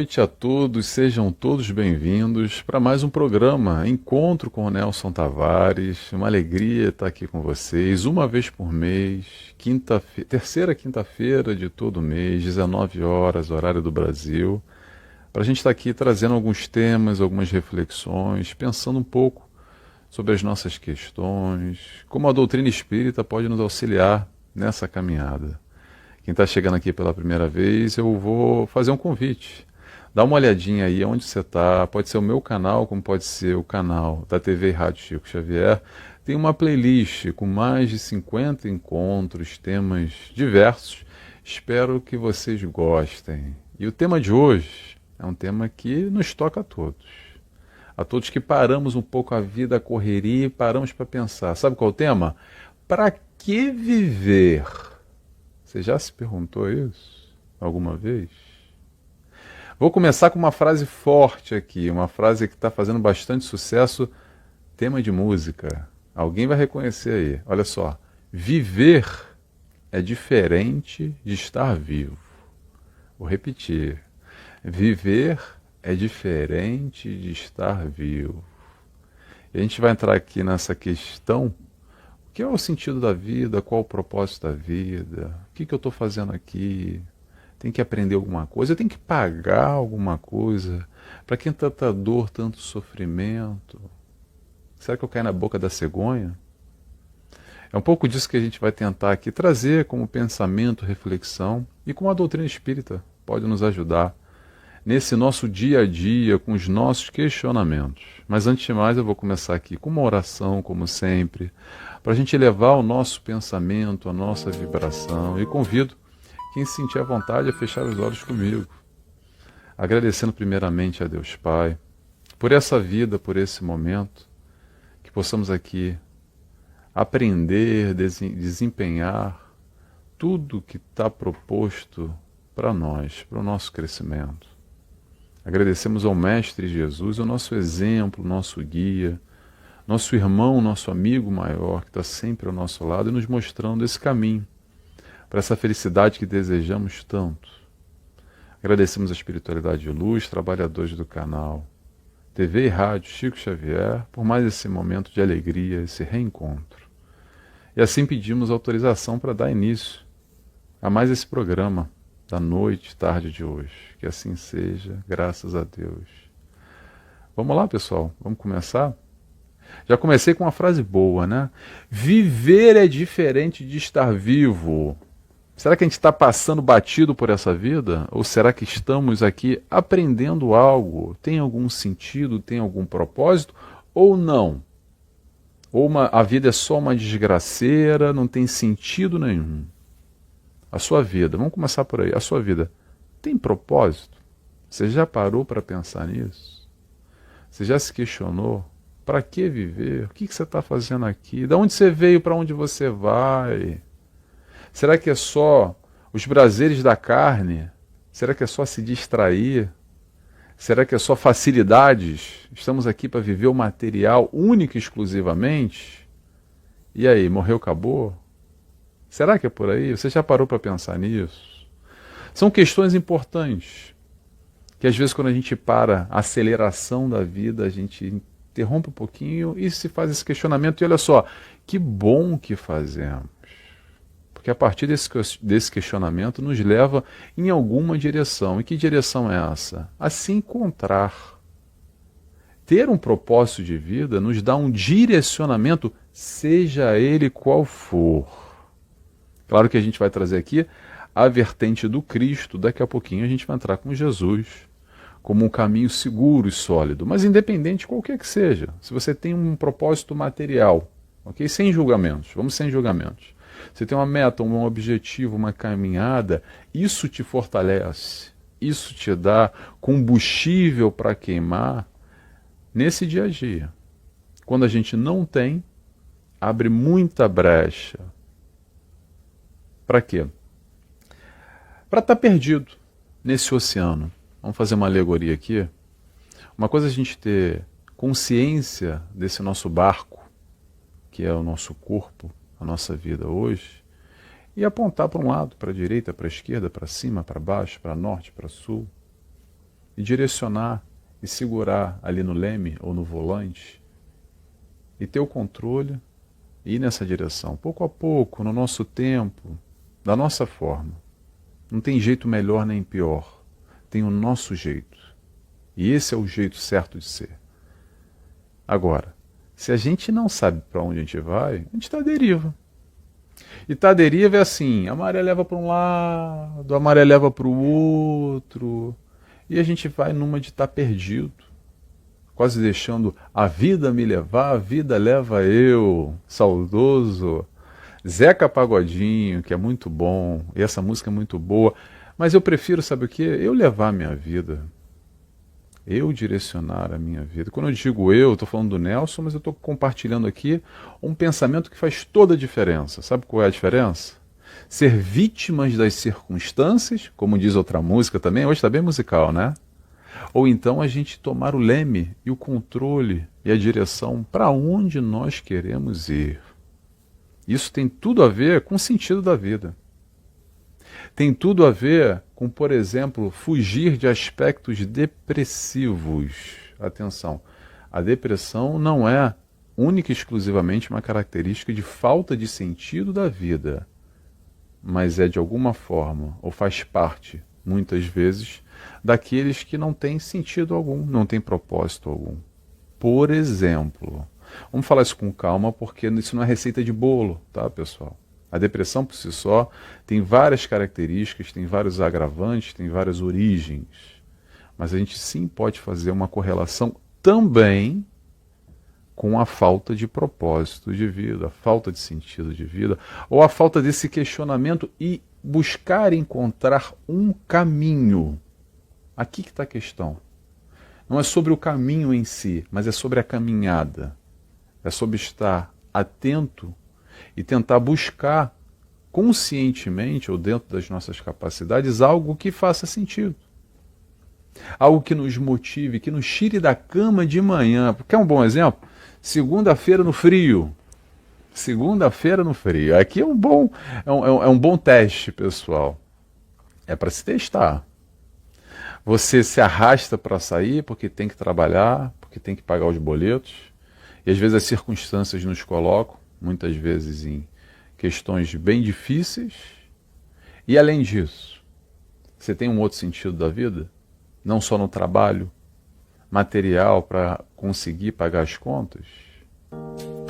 noite a todos, sejam todos bem-vindos para mais um programa Encontro com o Nelson Tavares. Uma alegria estar aqui com vocês, uma vez por mês, terceira quinta-feira de todo mês, 19 horas, horário do Brasil, para a gente estar aqui trazendo alguns temas, algumas reflexões, pensando um pouco sobre as nossas questões, como a doutrina espírita pode nos auxiliar nessa caminhada. Quem está chegando aqui pela primeira vez, eu vou fazer um convite. Dá uma olhadinha aí onde você está. Pode ser o meu canal, como pode ser o canal da TV e Rádio Chico Xavier. Tem uma playlist com mais de 50 encontros, temas diversos. Espero que vocês gostem. E o tema de hoje é um tema que nos toca a todos. A todos que paramos um pouco a vida, a correria e paramos para pensar. Sabe qual é o tema? Para que viver? Você já se perguntou isso alguma vez? Vou começar com uma frase forte aqui, uma frase que está fazendo bastante sucesso, tema de música. Alguém vai reconhecer aí. Olha só, viver é diferente de estar vivo. Vou repetir. Viver é diferente de estar vivo. E a gente vai entrar aqui nessa questão. O que é o sentido da vida? Qual o propósito da vida? O que eu estou fazendo aqui? Tem que aprender alguma coisa? Eu tenho que pagar alguma coisa? Para quem tanta dor, tanto sofrimento? Será que eu caio na boca da cegonha? É um pouco disso que a gente vai tentar aqui trazer como pensamento, reflexão e como a doutrina espírita pode nos ajudar nesse nosso dia a dia, com os nossos questionamentos. Mas antes de mais, eu vou começar aqui com uma oração, como sempre, para a gente elevar o nosso pensamento, a nossa vibração. E convido quem se sentir à vontade a fechar os olhos comigo, agradecendo primeiramente a Deus Pai, por essa vida, por esse momento, que possamos aqui aprender, desempenhar tudo que está proposto para nós, para o nosso crescimento. Agradecemos ao Mestre Jesus, o nosso exemplo, o nosso guia, nosso irmão, nosso amigo maior, que está sempre ao nosso lado e nos mostrando esse caminho, para essa felicidade que desejamos tanto. Agradecemos a espiritualidade de luz, trabalhadores do canal, TV e Rádio Chico Xavier, por mais esse momento de alegria, esse reencontro. E assim pedimos autorização para dar início a mais esse programa, da noite, tarde de hoje. Que assim seja, graças a Deus. Vamos lá, pessoal, vamos começar? Já comecei com uma frase boa, né? Viver é diferente de estar vivo. Será que a gente está passando batido por essa vida? Ou será que estamos aqui aprendendo algo? Tem algum sentido, tem algum propósito? Ou não? Ou a vida é só uma desgraceira, não tem sentido nenhum? A sua vida, vamos começar por aí, a sua vida tem propósito? Você já parou para pensar nisso? Você já se questionou? Para que viver? O que você está fazendo aqui? De onde você veio, para onde você vai? Será que é só os prazeres da carne? Será que é só se distrair? Será que é só facilidades? Estamos aqui para viver o material único e exclusivamente? E aí, morreu, acabou? Será que é por aí? Você já parou para pensar nisso? São questões importantes, que às vezes quando a gente para a aceleração da vida, a gente interrompe um pouquinho e se faz esse questionamento. E olha só, que bom que fazemos. Porque a partir desse questionamento nos leva em alguma direção. E que direção é essa? A se encontrar. Ter um propósito de vida nos dá um direcionamento, seja ele qual for. Claro que a gente vai trazer aqui a vertente do Cristo, daqui a pouquinho a gente vai entrar com Jesus, como um caminho seguro e sólido, mas independente de qualquer que seja, se você tem um propósito material, ok? Sem julgamentos, vamos sem julgamentos. Você tem uma meta, um objetivo, uma caminhada, isso te fortalece, isso te dá combustível para queimar nesse dia a dia. Quando a gente não tem, abre muita brecha. Para quê? Para estar perdido nesse oceano. Vamos fazer uma alegoria aqui. Uma coisa é a gente ter consciência desse nosso barco, que é o nosso corpo, a nossa vida hoje, e apontar para um lado, para a direita, para a esquerda, para cima, para baixo, para norte, para sul. e direcionar e segurar ali no leme ou no volante e ter o controle e ir nessa direção, pouco a pouco, no nosso tempo, da nossa forma. Não tem jeito melhor nem pior, tem o nosso jeito. E esse é o jeito certo de ser. Agora, se a gente não sabe para onde a gente vai, a gente está à deriva. E tá à deriva é assim, a maré leva para um lado, a maré leva para o outro, e a gente vai numa de estar perdido, quase deixando a vida me levar, a vida leva eu, saudoso Zeca Pagodinho, que é muito bom, e essa música é muito boa, mas eu prefiro, sabe o quê? Eu levar a minha vida, eu direcionar a minha vida. Quando eu digo eu estou falando do Nelson, mas eu estou compartilhando aqui um pensamento que faz toda a diferença. Sabe qual é a diferença? Ser vítimas das circunstâncias, como diz outra música também, hoje está bem musical, né? Ou então a gente tomar o leme e o controle e a direção para onde nós queremos ir. Isso tem tudo a ver com o sentido da vida. Tem tudo a ver com, por exemplo, fugir de aspectos depressivos. Atenção, a depressão não é única e exclusivamente uma característica de falta de sentido da vida, mas é de alguma forma, ou faz parte, muitas vezes, daqueles que não têm sentido algum, não têm propósito algum. Por exemplo, vamos falar isso com calma, porque isso não é receita de bolo, tá, pessoal? A depressão por si só tem várias características, tem vários agravantes, tem várias origens. Mas a gente sim pode fazer uma correlação também com a falta de propósito de vida, a falta de sentido de vida, ou a falta desse questionamento e buscar encontrar um caminho. Aqui que está a questão. Não é sobre o caminho em si, mas é sobre a caminhada. É sobre estar atento e tentar buscar conscientemente ou dentro das nossas capacidades algo que faça sentido. Algo que nos motive, que nos tire da cama de manhã. Quer um bom exemplo? Segunda-feira no frio. Segunda-feira no frio. Aqui é um bom teste, pessoal. É para se testar. Você se arrasta para sair porque tem que trabalhar, porque tem que pagar os boletos. E às vezes as circunstâncias nos colocam, muitas vezes em questões bem difíceis. E além disso, você tem um outro sentido da vida? Não só no trabalho, material para conseguir pagar as contas?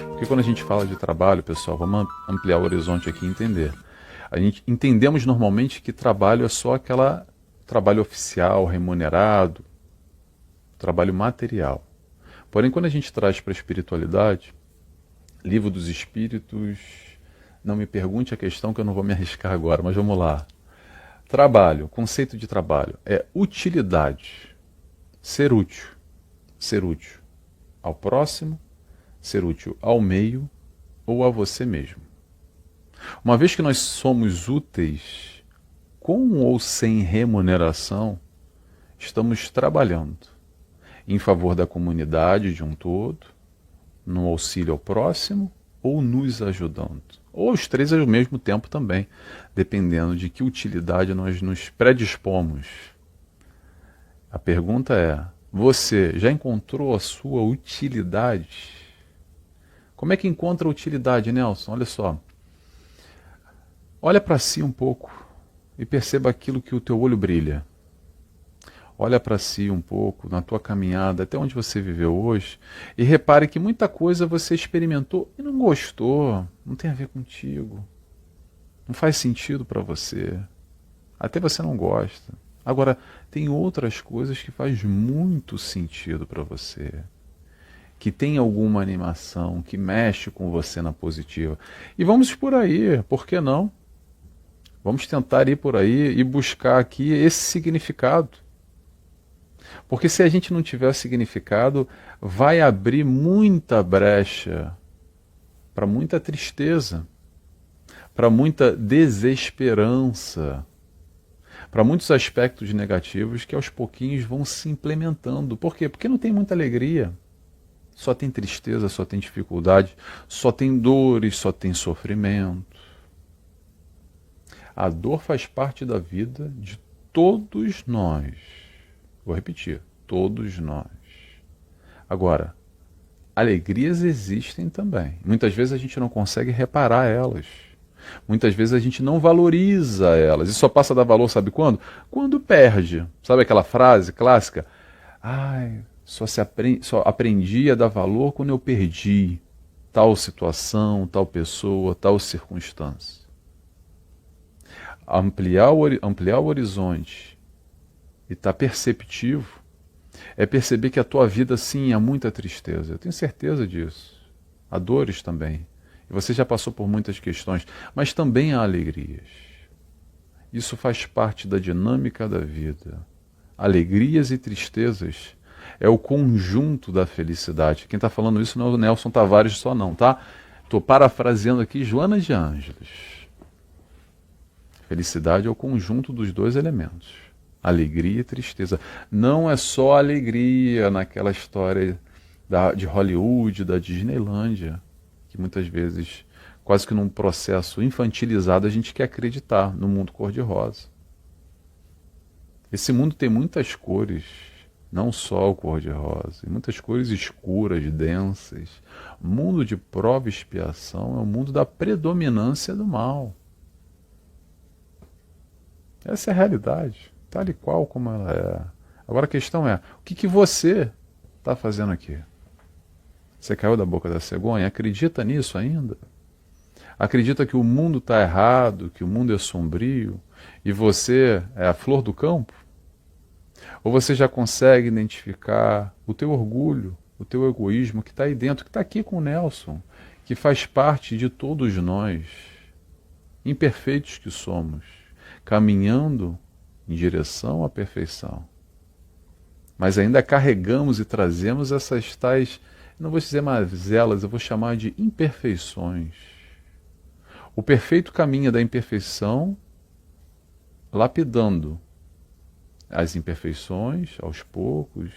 Porque quando a gente fala de trabalho, pessoal, vamos ampliar o horizonte aqui e entender. A gente entendemos normalmente que trabalho é só aquela trabalho oficial, remunerado, trabalho material. Porém, quando a gente traz para a espiritualidade, Livro dos Espíritos, não me pergunte a questão que eu não vou me arriscar agora, mas vamos lá. Trabalho, conceito de trabalho, é utilidade, ser útil ao próximo, ser útil ao meio ou a você mesmo. Uma vez que nós somos úteis, com ou sem remuneração, estamos trabalhando em favor da comunidade de um todo, no auxílio ao próximo ou nos ajudando. Ou os três ao mesmo tempo também, dependendo de que utilidade nós nos predispomos. A pergunta é, você já encontrou a sua utilidade? Como é que encontra a utilidade, Nelson? Olha só. Olha para si um pouco e perceba aquilo que o teu olho brilha. Olha para si um pouco, na tua caminhada, até onde você viveu hoje, e repare que muita coisa você experimentou e não gostou, não tem a ver contigo, não faz sentido para você, até você não gosta. Agora, tem outras coisas que faz muito sentido para você, que tem alguma animação, que mexe com você na positiva. E vamos por aí, por que não? Vamos tentar ir por aí e buscar aqui esse significado. Porque se a gente não tiver significado, vai abrir muita brecha para muita tristeza, para muita desesperança, para muitos aspectos negativos que aos pouquinhos vão se implementando. Por quê? Porque não tem muita alegria. Só tem tristeza, só tem dificuldade, só tem dores, só tem sofrimento. A dor faz parte da vida de todos nós. Vou repetir, todos nós. Agora, alegrias existem também. Muitas vezes a gente não consegue reparar elas. Muitas vezes a gente não valoriza elas. E só passa a dar valor, sabe quando? Quando perde. Sabe aquela frase clássica? Ai, só aprendi a dar valor quando eu perdi tal situação, tal pessoa, tal circunstância. Ampliar o horizonte e estar perceptivo é perceber que a tua vida, sim, há muita tristeza. Eu tenho certeza disso. Há dores também. E você já passou por muitas questões, mas também há alegrias. Isso faz parte da dinâmica da vida. Alegrias e tristezas é o conjunto da felicidade. Quem está falando isso não é o Nelson Tavares só não, tá? Estou parafraseando aqui Joana de Ângeles. Felicidade é o conjunto dos dois elementos. Alegria e tristeza. Não é só alegria naquela história de Hollywood, da Disneylândia, que muitas vezes, quase que num processo infantilizado, a gente quer acreditar no mundo cor-de-rosa. Esse mundo tem muitas cores, não só o cor-de-rosa, muitas cores escuras, densas. O mundo de prova e expiação é o mundo da predominância do mal. Essa é a realidade, tal e qual como ela é. Agora a questão é, o que você está fazendo aqui? Você caiu da boca da cegonha? Acredita nisso ainda? Acredita que o mundo está errado, que o mundo é sombrio e você é a flor do campo? Ou você já consegue identificar o teu orgulho, o teu egoísmo que está aí dentro, que está aqui com o Nelson, que faz parte de todos nós, imperfeitos que somos, caminhando em direção à perfeição. Mas ainda carregamos e trazemos essas tais, não vou dizer mazelas, eu vou chamar de imperfeições. O perfeito caminha da imperfeição, lapidando as imperfeições aos poucos,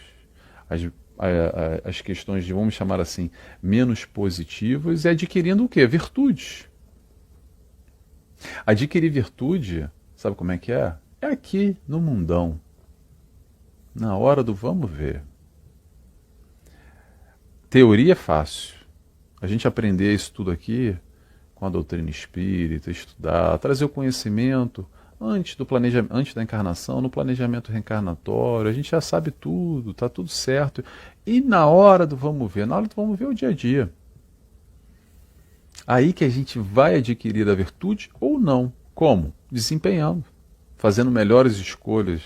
as questões de, vamos chamar assim, menos positivas, e adquirindo o quê? Virtudes. Adquirir virtude, sabe como é que é? É aqui no mundão. Na hora do vamos ver. Teoria é fácil. A gente aprender isso tudo aqui com a doutrina espírita, estudar, trazer o conhecimento antes do antes da encarnação, no planejamento reencarnatório, a gente já sabe tudo, está tudo certo. E na hora do vamos ver, na hora do vamos ver é o dia a dia. Aí que a gente vai adquirir a virtude ou não. Como? Desempenhando, fazendo melhores escolhas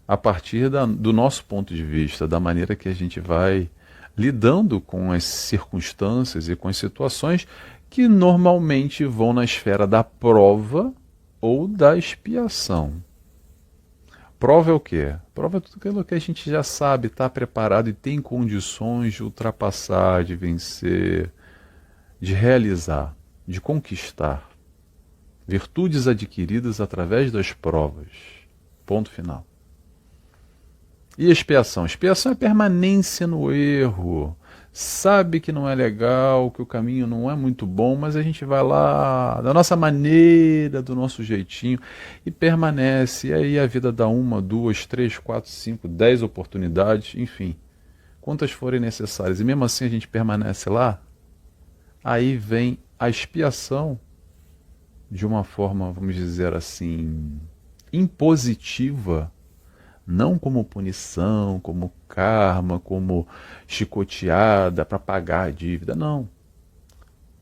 a partir do nosso ponto de vista, da maneira que a gente vai lidando com as circunstâncias e com as situações que normalmente vão na esfera da prova ou da expiação. Prova é o quê? Prova é tudo aquilo que a gente já sabe, está preparado e tem condições de ultrapassar, de vencer, de realizar, de conquistar. Virtudes adquiridas através das provas. Ponto final. E expiação? Expiação é permanência no erro. Sabe que não é legal, que o caminho não é muito bom, mas a gente vai lá, da nossa maneira, do nosso jeitinho, e permanece. E aí a vida dá 1, 2, 3, 4, 5, 10 oportunidades, enfim, quantas forem necessárias. E mesmo assim a gente permanece lá, aí vem a expiação de uma forma, vamos dizer assim, impositiva, não como punição, como karma, como chicoteada para pagar a dívida, não.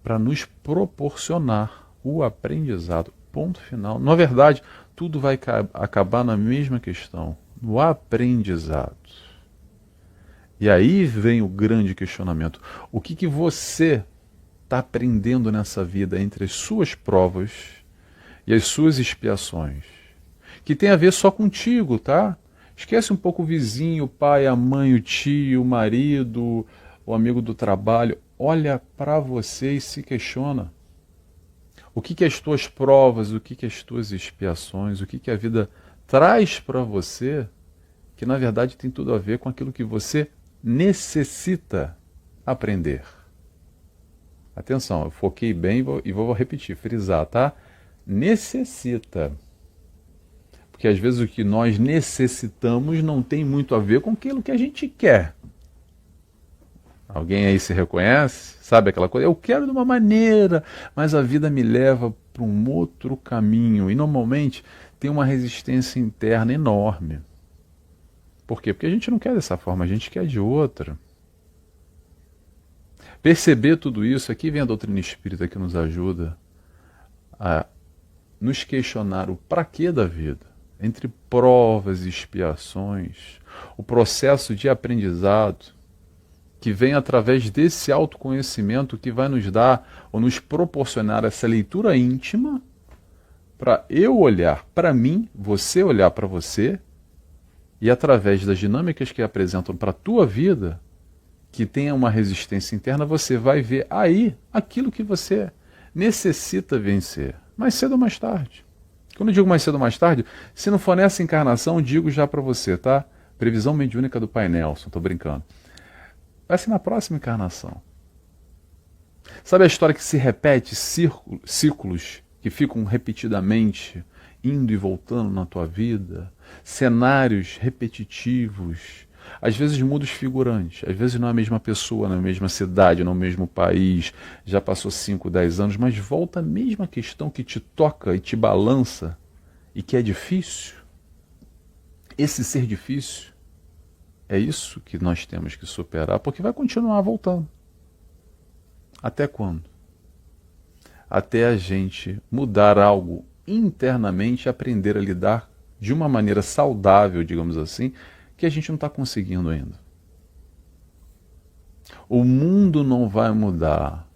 Para nos proporcionar o aprendizado. Ponto final. Na verdade, tudo vai acabar na mesma questão, no aprendizado. E aí vem o grande questionamento. O que você está aprendendo nessa vida entre as suas provas e as suas expiações? Que tem a ver só contigo, tá? Esquece um pouco o vizinho, o pai, a mãe, o tio, o marido, o amigo do trabalho. Olha para você e se questiona. O que as tuas provas, o que as tuas expiações, o que a vida traz para você, que na verdade tem tudo a ver com aquilo que você necessita aprender. Atenção, eu foquei bem e vou repetir, frisar, tá? Necessita. Porque às vezes o que nós necessitamos não tem muito a ver com aquilo que a gente quer. Alguém aí se reconhece? Sabe aquela coisa? Eu quero de uma maneira, mas a vida me leva para um outro caminho. E normalmente tem uma resistência interna enorme. Por quê? Porque a gente não quer dessa forma, a gente quer de outra. Perceber tudo isso, aqui vem a doutrina espírita que nos ajuda a nos questionar o para quê da vida. Entre provas e expiações, o processo de aprendizado que vem através desse autoconhecimento que vai nos dar ou nos proporcionar essa leitura íntima para eu olhar para mim, você olhar para você e através das dinâmicas que apresentam para a tua vida, que tenha uma resistência interna, você vai ver aí aquilo que você necessita vencer, mais cedo ou mais tarde. Quando eu digo mais cedo ou mais tarde, se não for nessa encarnação, digo já para você, tá? Previsão mediúnica do Pai Nelson, tô brincando. Vai ser na próxima encarnação. Sabe a história que se repete, ciclos que ficam repetidamente indo e voltando na tua vida? Cenários repetitivos. Às vezes muda os figurantes, às vezes não é a mesma pessoa, na mesma cidade, no mesmo país, já passou 5, 10 anos, mas volta a mesma questão que te toca e te balança e que é difícil. Esse ser difícil, é isso que nós temos que superar, porque vai continuar voltando. Até quando? Até a gente mudar algo internamente, aprender a lidar de uma maneira saudável, digamos assim, que a gente não está conseguindo ainda. O mundo não vai mudar.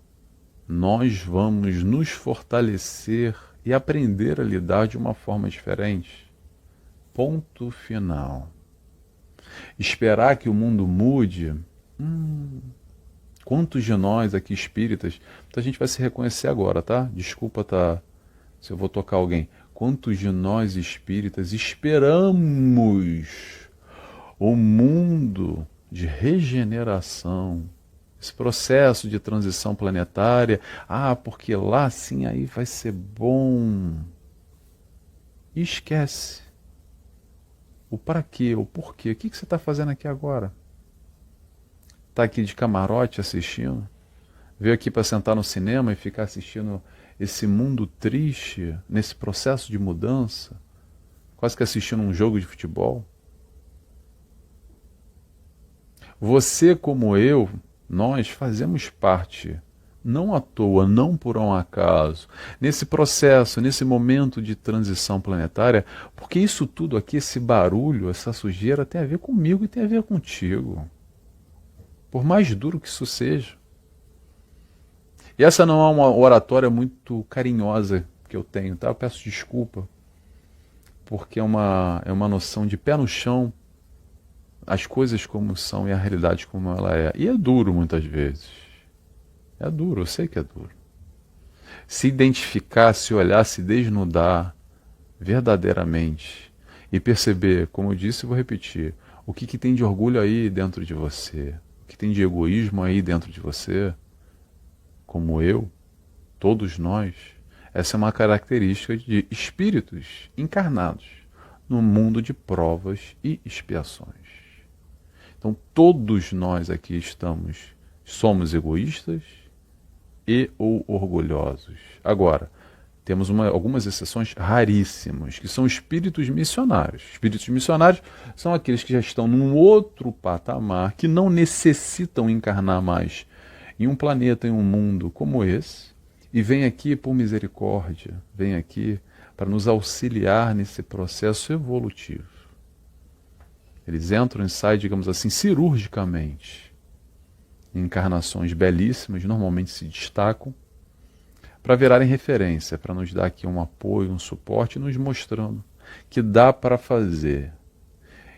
Nós vamos nos fortalecer e aprender a lidar de uma forma diferente. Ponto final. Esperar que o mundo mude. Quantos de nós aqui espíritas, a gente vai se reconhecer agora, tá? Desculpa se eu vou tocar alguém. Quantos de nós espíritas esperamos o mundo de regeneração, esse processo de transição planetária, porque lá sim aí vai ser bom. E esquece o para quê, o porquê. O que você está fazendo aqui agora? Está aqui de camarote assistindo? Veio aqui para sentar no cinema e ficar assistindo esse mundo triste, nesse processo de mudança, quase que assistindo um jogo de futebol? Você, como eu, nós fazemos parte, não à toa, não por um acaso, nesse processo, nesse momento de transição planetária, porque isso tudo aqui, esse barulho, essa sujeira, tem a ver comigo e tem a ver contigo. Por mais duro que isso seja. E essa não é uma oratória muito carinhosa que eu tenho, tá? Eu peço desculpa, porque é uma noção de pé no chão, as coisas como são e a realidade como ela é. E é duro muitas vezes. É duro, eu sei que é duro. Se identificar, se olhar, se desnudar verdadeiramente e perceber, como eu disse e vou repetir, o que tem de orgulho aí dentro de você, o que tem de egoísmo aí dentro de você, como eu, todos nós, essa é uma característica de espíritos encarnados no mundo de provas e expiações. Então todos nós aqui somos egoístas e ou orgulhosos. Agora, temos algumas exceções raríssimas, que são espíritos missionários. Espíritos missionários são aqueles que já estão num outro patamar, que não necessitam encarnar mais em um planeta, em um mundo como esse, e vem aqui por misericórdia, vem aqui para nos auxiliar nesse processo evolutivo. Eles entram e saem, digamos assim, cirurgicamente, em encarnações belíssimas, normalmente se destacam, para virarem referência, para nos dar aqui um apoio, um suporte, nos mostrando que dá para fazer.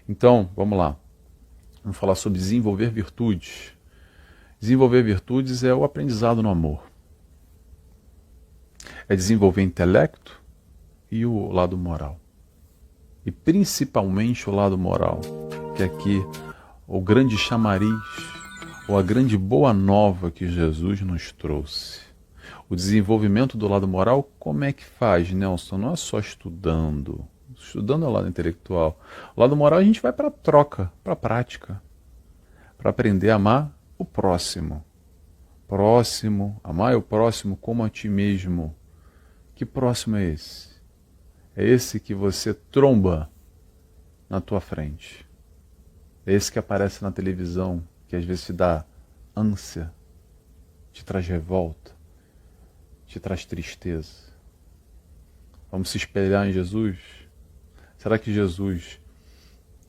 Então, vamos lá. Vamos falar sobre desenvolver virtudes. Desenvolver virtudes é o aprendizado no amor. É desenvolver intelecto e o lado moral. E principalmente o lado moral, que é aqui o grande chamariz, ou a grande boa nova que Jesus nos trouxe. O desenvolvimento do lado moral, como é que faz, Nelson? Não é só estudando. estudando o lado intelectual. O lado moral a gente vai para a troca, para a prática, para aprender a amar o próximo. Próximo, amar o próximo como a ti mesmo. Que próximo é esse? É esse que você tromba na tua frente. É esse que aparece na televisão, que às vezes te dá ânsia, te traz revolta, te traz tristeza. Vamos se espelhar em Jesus? Será que Jesus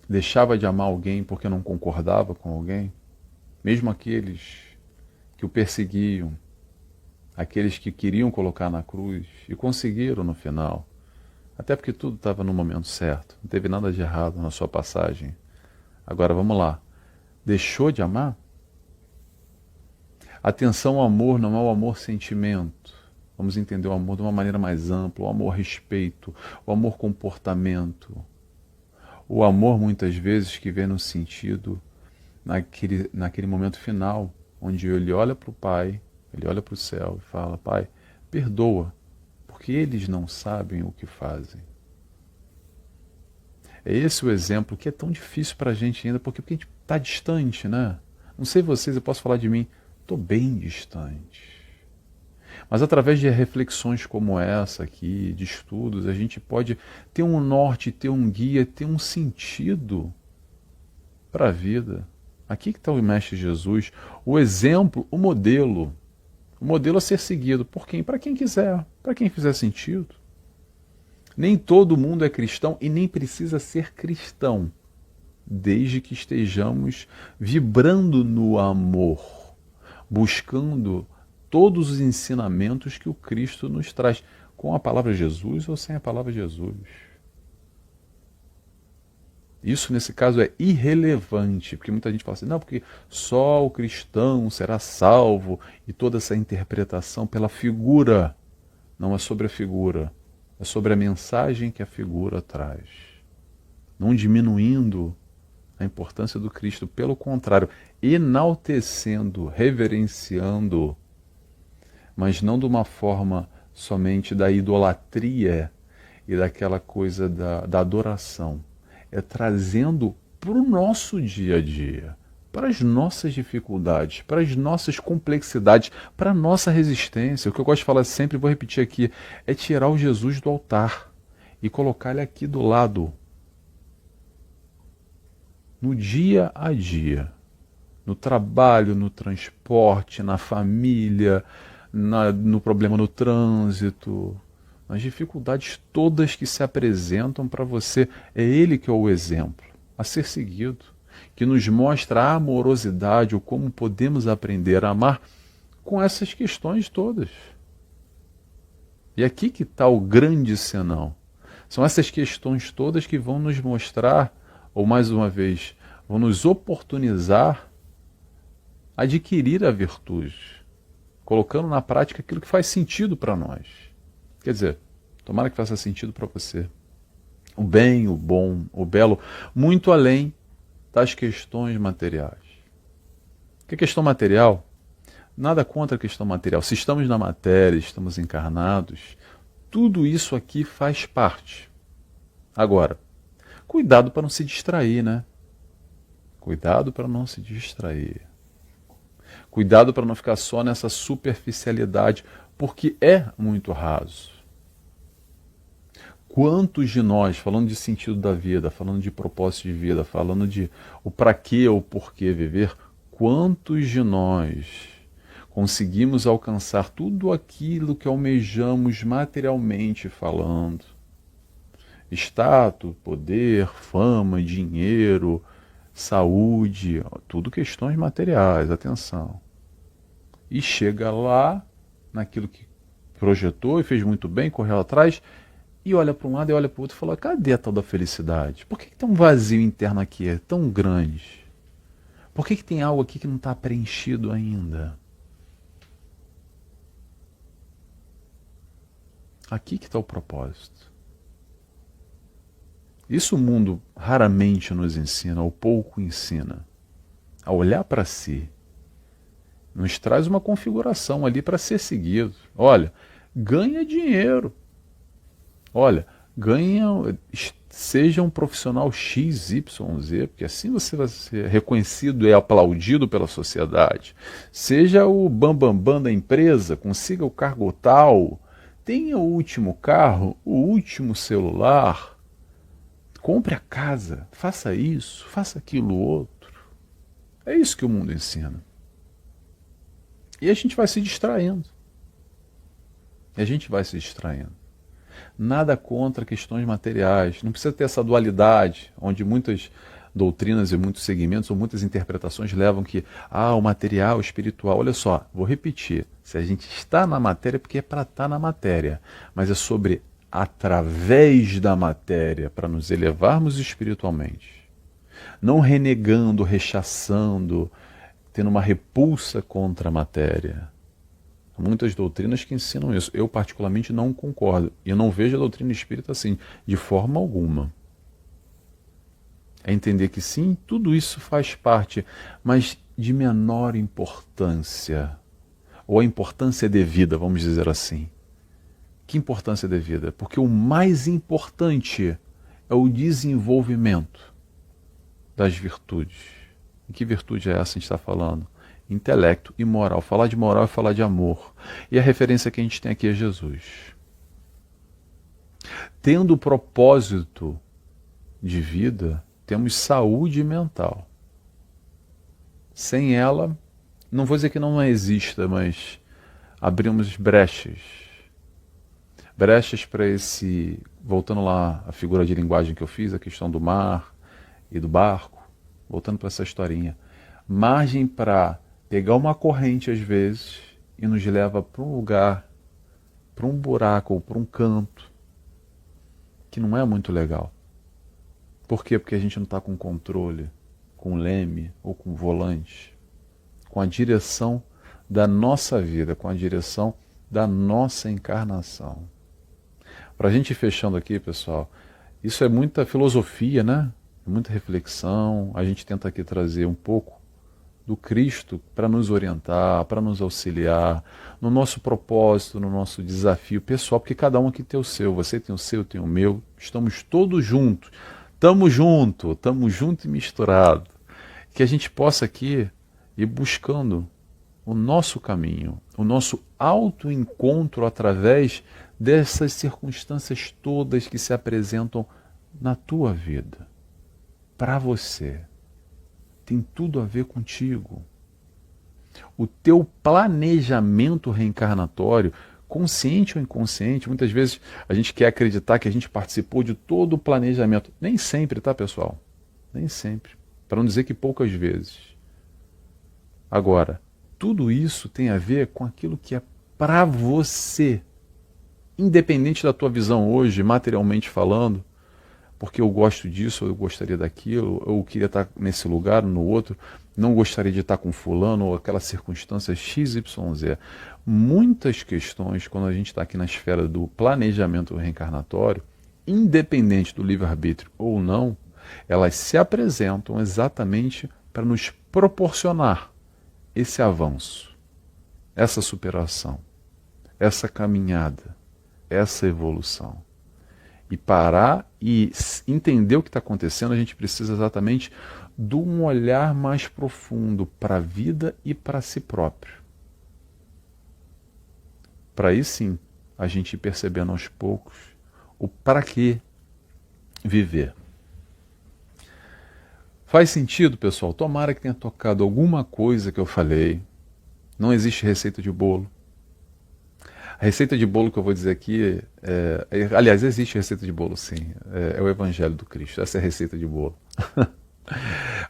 deixava de amar alguém porque não concordava com alguém? Mesmo aqueles que o perseguiam, aqueles que queriam colocar na cruz e conseguiram no final. Até porque tudo estava no momento certo, não teve nada de errado na sua passagem. Agora vamos lá, deixou de amar? Atenção ao amor não é o amor sentimento. Vamos entender o amor de uma maneira mais ampla, o amor respeito, o amor comportamento. O amor muitas vezes que vem no sentido, naquele momento final, onde ele olha para o Pai, ele olha para o céu e fala, Pai, perdoa, porque eles não sabem o que fazem. É esse o exemplo que é tão difícil para a gente ainda, porque a gente está distante, né? Não sei vocês, eu posso falar de mim, estou bem distante. Mas através de reflexões como essa aqui, de estudos, a gente pode ter um norte, ter um guia, ter um sentido para a vida. Aqui que está o Mestre Jesus, o exemplo, o modelo a ser seguido. Por quem? Para quem quiser, para quem fizer sentido. Nem todo mundo é cristão e nem precisa ser cristão, desde que estejamos vibrando no amor, buscando todos os ensinamentos que o Cristo nos traz, com a palavra Jesus ou sem a palavra Jesus. Isso, nesse caso, é irrelevante, porque muita gente fala assim, não, porque só o cristão será salvo, e toda essa interpretação pela figura. Não é sobre a figura, é sobre a mensagem que a figura traz. Não diminuindo a importância do Cristo, pelo contrário, enaltecendo, reverenciando, mas não de uma forma somente da idolatria e daquela coisa da adoração. É trazendo para o nosso dia a dia, para as nossas dificuldades, para as nossas complexidades, para a nossa resistência. O que eu gosto de falar sempre, vou repetir aqui, é tirar o Jesus do altar e colocar ele aqui do lado. No dia a dia, no trabalho, no transporte, na família, no problema no trânsito, nas dificuldades todas que se apresentam para você. É ele que é o exemplo a ser seguido, que nos mostra a amorosidade, ou como podemos aprender a amar com essas questões todas. E aqui que está o grande senão. São essas questões todas que vão nos mostrar, ou mais uma vez, vão nos oportunizar a adquirir a virtude, colocando na prática aquilo que faz sentido para nós. Quer dizer, tomara que faça sentido para você. O bem, o bom, o belo, muito além das questões materiais. Que a questão material, nada contra a questão material. Se estamos na matéria, estamos encarnados, tudo isso aqui faz parte. Agora, cuidado para não se distrair, né? Cuidado para não se distrair. Cuidado para não ficar só nessa superficialidade, porque é muito raso. Quantos de nós, falando de sentido da vida, falando de propósito de vida, falando de o para quê ou porquê viver, quantos de nós conseguimos alcançar tudo aquilo que almejamos materialmente falando? Status, poder, fama, dinheiro, saúde, tudo questões materiais, atenção. E chega lá, naquilo que projetou e fez muito bem, correu atrás, e olha para um lado e olha para o outro e fala, cadê a tal da felicidade? Por que tem um vazio interno aqui, é tão grande? Por que tem algo aqui que não está preenchido ainda? Aqui que está o propósito. Isso o mundo raramente nos ensina, ou pouco ensina. A olhar para si. Nos traz uma configuração ali para ser seguido. Olha, ganha dinheiro. Olha, Ganha, seja um profissional X, Y, Z, porque assim você vai ser reconhecido e aplaudido pela sociedade. Seja o bambambam da empresa, consiga o cargo tal, tenha o último carro, o último celular, compre a casa, faça isso, faça aquilo outro. É isso que o mundo ensina. E a gente vai se distraindo. E a gente vai se distraindo. Nada contra questões materiais. Não precisa ter essa dualidade, onde muitas doutrinas e muitos segmentos ou muitas interpretações levam que o material, o espiritual. Olha só, vou repetir. Se a gente está na matéria, é porque é para estar na matéria. Mas é sobre através da matéria, para nos elevarmos espiritualmente. Não renegando, rechaçando, tendo uma repulsa contra a matéria. Há muitas doutrinas que ensinam isso. Eu, particularmente, não concordo. E eu não vejo a doutrina espírita assim, de forma alguma. É entender que sim, tudo isso faz parte, mas de menor importância. Ou a importância devida, vamos dizer assim. Que importância devida? Porque o mais importante é o desenvolvimento das virtudes. E que virtude é essa que a gente está falando? Intelecto e moral. Falar de moral é falar de amor. E a referência que a gente tem aqui é Jesus. Tendo o propósito de vida, temos saúde mental. Sem ela, não vou dizer que não exista, mas abrimos brechas. Brechas para esse, voltando lá à figura de linguagem que eu fiz, a questão do mar e do barco, voltando para essa historinha. Margem para pegar uma corrente às vezes e nos leva para um lugar, para um buraco ou para um canto que não é muito legal. Por quê? Porque a gente não está com controle, com leme ou com volante, com a direção da nossa vida, com a direção da nossa encarnação. Para a gente ir fechando aqui, pessoal, isso é muita filosofia, né? Muita reflexão. A gente tenta aqui trazer um pouco do Cristo para nos orientar, para nos auxiliar no nosso propósito, no nosso desafio pessoal, porque cada um aqui tem o seu, você tem o seu, eu tenho o meu, estamos todos juntos, estamos junto e misturado, que a gente possa aqui ir buscando o nosso caminho, o nosso autoencontro através dessas circunstâncias todas que se apresentam na tua vida, para você. Tem tudo a ver contigo. O teu planejamento reencarnatório, consciente ou inconsciente, muitas vezes a gente quer acreditar que a gente participou de todo o planejamento. Nem sempre, tá, pessoal? Nem sempre. Para não dizer que poucas vezes. Agora, tudo isso tem a ver com aquilo que é para você. Independente da tua visão hoje, materialmente falando, porque eu gosto disso, ou eu gostaria daquilo, ou eu queria estar nesse lugar, no outro, não gostaria de estar com fulano, ou aquela circunstância XYZ. Muitas questões, quando a gente está aqui na esfera do planejamento reencarnatório, independente do livre-arbítrio ou não, elas se apresentam exatamente para nos proporcionar esse avanço, essa superação, essa caminhada, essa evolução. E parar e entender o que está acontecendo, a gente precisa exatamente de um olhar mais profundo para a vida e para si próprio. Para aí sim, a gente ir percebendo aos poucos o para que viver. Faz sentido, pessoal? Tomara que tenha tocado alguma coisa que eu falei. Não existe receita de bolo. A receita de bolo que eu vou dizer aqui, aliás, existe receita de bolo sim, é o Evangelho do Cristo, essa é a receita de bolo.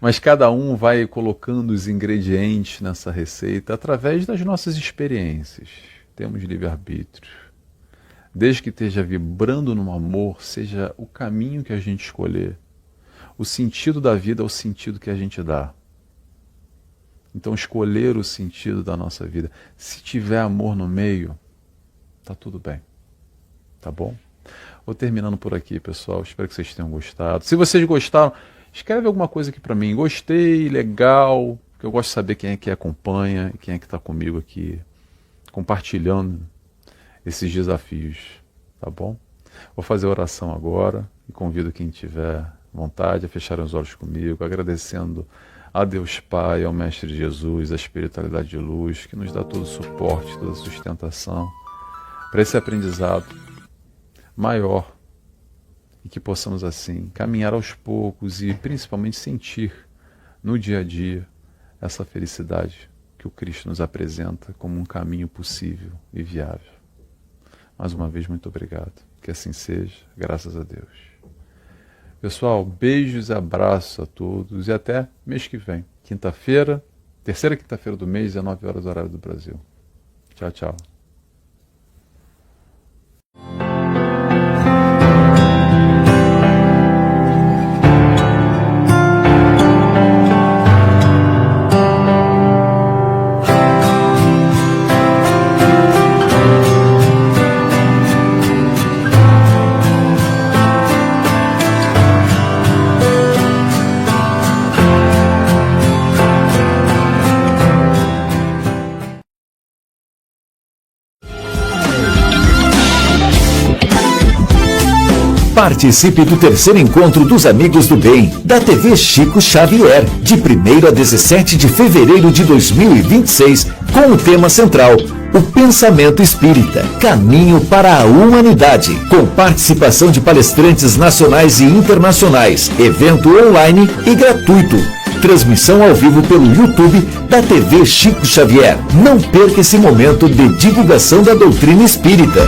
Mas cada um vai colocando os ingredientes nessa receita através das nossas experiências. Temos livre-arbítrio. Desde que esteja vibrando no amor, seja o caminho que a gente escolher, o sentido da vida é o sentido que a gente dá. Então escolher o sentido da nossa vida. Se tiver amor no meio, tá tudo bem, tá bom? Vou terminando por aqui, pessoal. Espero que vocês tenham gostado. Se vocês gostaram, escreve alguma coisa aqui para mim. Gostei, legal, porque eu gosto de saber quem é que acompanha e quem é que está comigo aqui, compartilhando esses desafios, tá bom? Vou fazer a oração agora e convido quem tiver vontade a fechar os olhos comigo, agradecendo a Deus Pai, ao Mestre Jesus, a espiritualidade de luz, que nos dá todo o suporte, toda a sustentação para esse aprendizado maior e que possamos assim caminhar aos poucos e principalmente sentir no dia a dia essa felicidade que o Cristo nos apresenta como um caminho possível e viável. Mais uma vez, muito obrigado. Que assim seja, graças a Deus. Pessoal, beijos e abraços a todos e até mês que vem. Quinta-feira, terceira quinta-feira do mês, 19 horas, horário do Brasil. Tchau, tchau. Participe do terceiro encontro dos Amigos do Bem, da TV Chico Xavier, de 1º a 17 de fevereiro de 2026, com o tema central, o pensamento espírita, caminho para a humanidade, com participação de palestrantes nacionais e internacionais, evento online e gratuito. Transmissão ao vivo pelo YouTube da TV Chico Xavier. Não perca esse momento de divulgação da doutrina espírita.